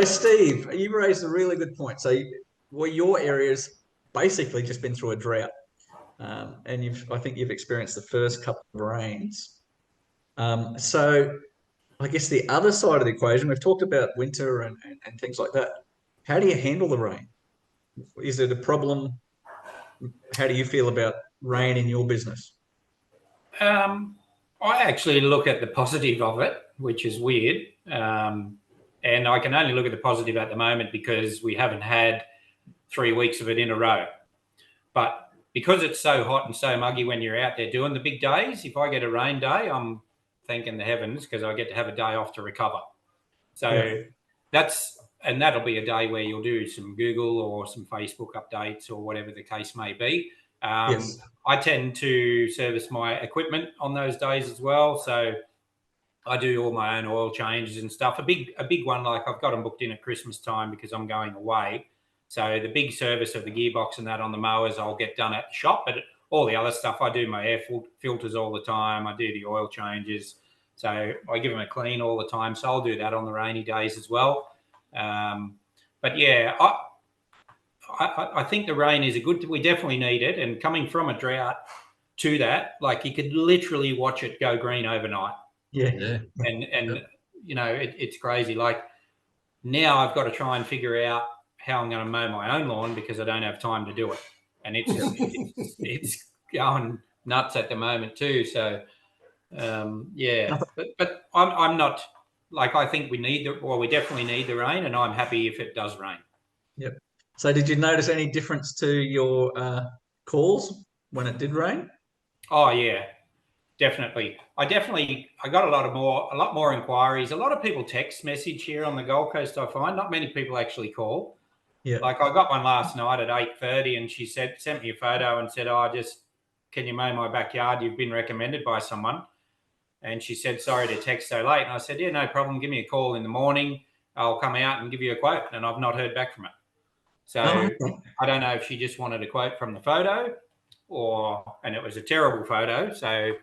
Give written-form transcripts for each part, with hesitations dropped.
So, Steve, you raised a really good point. So, well, your area's basically just been through a drought, and I think you've experienced the first couple of rains. So, I guess the other side of the equation, we've talked about winter and things like that. How do you handle the rain? Is it a problem? How do you feel about rain in your business? I actually look at the positive of it, which is weird. And I can only look at the positive at the moment because we haven't had 3 weeks of it in a row. But because it's so hot and so muggy when you're out there doing the big days, if I get a rain day, I'm thanking the heavens because I get to have a day off to recover. So that'll be a day where you'll do some Google or some Facebook updates or whatever the case may be. Yes. I tend to service my equipment on those days as well. So I do all my own oil changes and stuff. A big one, like I've got them booked in at Christmas time because I'm going away. So the big service of the gearbox and that on the mowers I'll get done at the shop. But all the other stuff, I do my air filters all the time. I do the oil changes. So I give them a clean all the time. So I'll do that on the rainy days as well. But yeah, I think the rain is we definitely need it. And coming from a drought to that, like you could literally watch it go green overnight. Yeah. And you know, it's crazy. Like now I've got to try and figure out how I'm going to mow my own lawn because I don't have time to do it. And it's going nuts at the moment too. So but I'm not like, I think we definitely need the rain, and I'm happy if it does rain. Yep. So did you notice any difference to your calls when it did rain? Oh yeah, definitely. I got a lot more inquiries. A lot of people text message here on the Gold Coast. I find not many people actually call. Yeah. Like I got one last night at 8:30, and she sent me a photo and said, can you mow my backyard? You've been recommended by someone. And she said, sorry to text so late. And I said, yeah, no problem. Give me a call in the morning. I'll come out and give you a quote. And I've not heard back from her. So I don't know if she just wanted a quote from the photo and it was a terrible photo. So,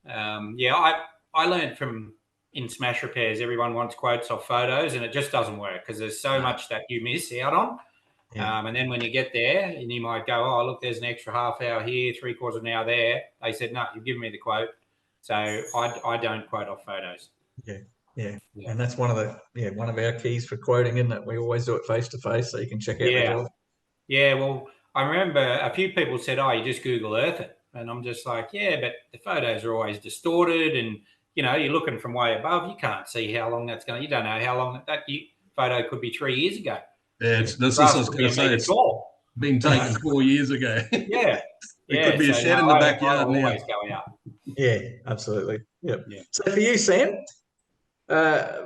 I learned in Smash Repairs, everyone wants quotes off photos, and it just doesn't work because there's so much that you miss out on. Yeah. And then when you get there and you might go, oh, look, there's an extra half hour here, 3/4 of an hour there. They said, no, you've given me the quote. So I don't quote off photos. Yeah. And that's one of our keys for quoting, isn't it? We always do it face to face so you can check out the job. Yeah, well, I remember a few people said, oh, you just Google Earth it. And I'm just like, yeah, but the photos are always distorted and, you know, you're looking from way above. You can't see how long that's going. You don't know how long that photo could be 3 years ago. Yeah, that's what I was going to say. It's been taken 4 years ago. Yeah. It could be a shed in the backyard now. Always going up. Yeah, absolutely. Yep. Yeah. So for you, Sam,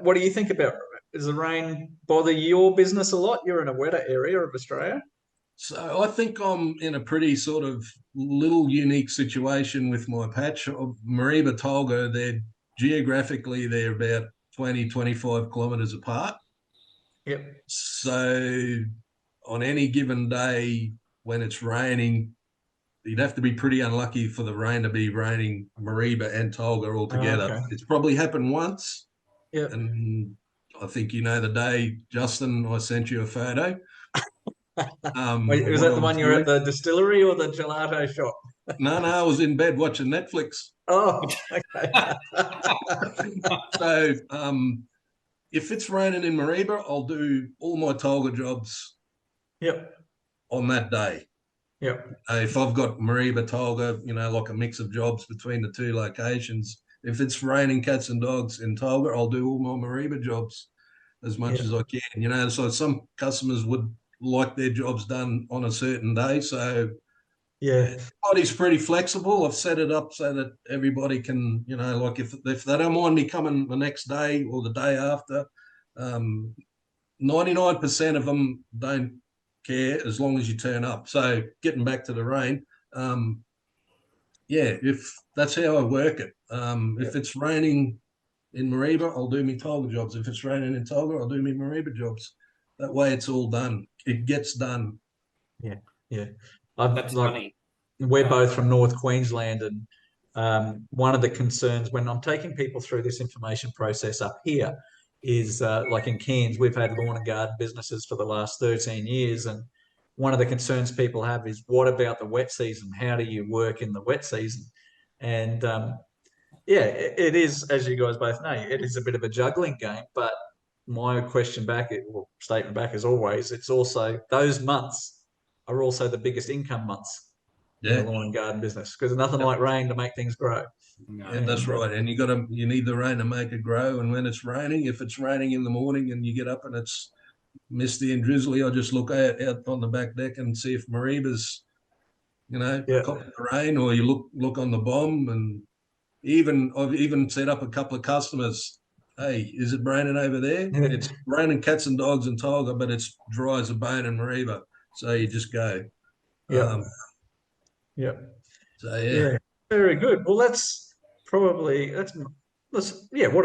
what do you think about, does the rain bother your business a lot? You're in a wetter area of Australia. So I think I'm in a pretty sort of little unique situation with my patch of Mareeba, Tolga. Geographically, they're about 20, 25 kilometres apart. Yep. So on any given day when it's raining, you'd have to be pretty unlucky for the rain to be raining Mareeba and Tolga all together. Okay. It's probably happened once. Yeah. And I think you know the day, Justin, I sent you a photo. Wait, was that the one you were at the distillery or the gelato shop? No, I was in bed watching Netflix. Oh, okay. So if it's raining in Mareeba, I'll do all my Tolga jobs on that day. Yep. If I've got Mareeba, Tolga, you know, like a mix of jobs between the two locations, if it's raining cats and dogs in Tolga, I'll do all my Mareeba jobs as much as I can. You know, so some customers would like their jobs done on a certain day. So everybody's pretty flexible. I've set it up so that everybody can, you know, like if they don't mind me coming the next day or the day after, 99% of them don't care as long as you turn up. So getting back to the rain, if that's how I work it. If it's raining in Mareeba, I'll do me Tolga jobs. If it's raining in Tolga, I'll do me Mareeba jobs. That way it's all done. It gets done. Yeah. That's funny. We're both from North Queensland, and one of the concerns when I'm taking people through this information process up here is like in Cairns, we've had lawn and garden businesses for the last 13 years. And one of the concerns people have is, what about the wet season? How do you work in the wet season? And yeah, it is, as you guys both know, it is a bit of a juggling game. But my question back, or statement back, as always, it's also those months are also the biggest income months in the Yeah. lawn and garden business, because there's nothing like rain to make things grow. No. Yeah, that's right. And you need the rain to make it grow. And when it's raining, if it's raining in the morning and you get up and it's misty and drizzly, I just look out on the back deck and see if Mareeba's, Yeah. copping the rain, or you look on the bomb. And I've even set up a couple of customers. Hey, is it raining over there? Yeah. It's raining cats and dogs and Tolga, but it's dry as a bone in Mareeba. So you just go. Yeah. Yeah. So Yeah. Very good. Well, that's what I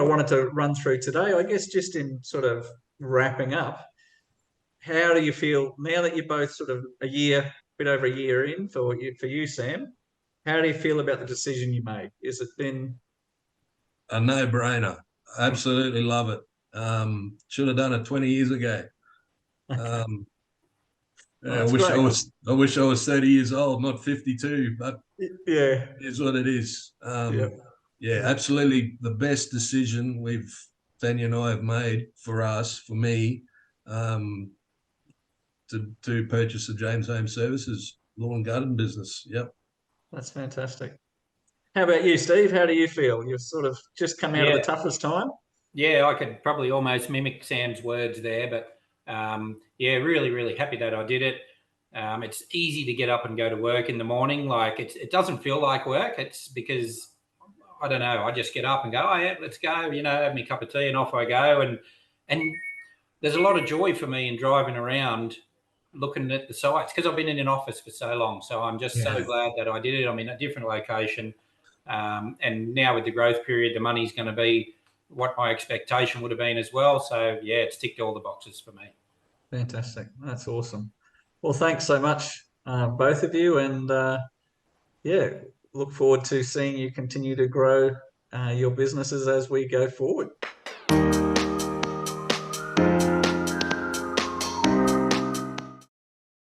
wanted to run through today. I guess just in sort of wrapping up, how do you feel now that you're both sort of bit over a year in for you, Sam? How do you feel about the decision you made? Is it been a no-brainer. Absolutely love it. Should have done it 20 years ago. Um, I wish I was 30 years old, not 52, but yeah, it is what it is. Yeah. Absolutely the best decision Tanya and I have made for me, to purchase the James Home Services lawn and garden business. Yep. That's fantastic. How about you, Steve? How do you feel? You've sort of just come out of the toughest time. Yeah, I could probably almost mimic Sam's words there, but really, really happy that I did it. It's easy to get up and go to work in the morning. Like it doesn't feel like work. It's because, I don't know, I just get up and go, oh yeah, let's go, have me a cup of tea and off I go. And there's a lot of joy for me in driving around looking at the sites, because I've been in an office for so long. So I'm just so glad that I did it. I'm in a different location. And now with the growth period, the money's going to be what my expectation would have been as well. So yeah, it's ticked all the boxes for me. Fantastic. That's awesome. Well, thanks so much, both of you. And look forward to seeing you continue to grow your businesses as we go forward.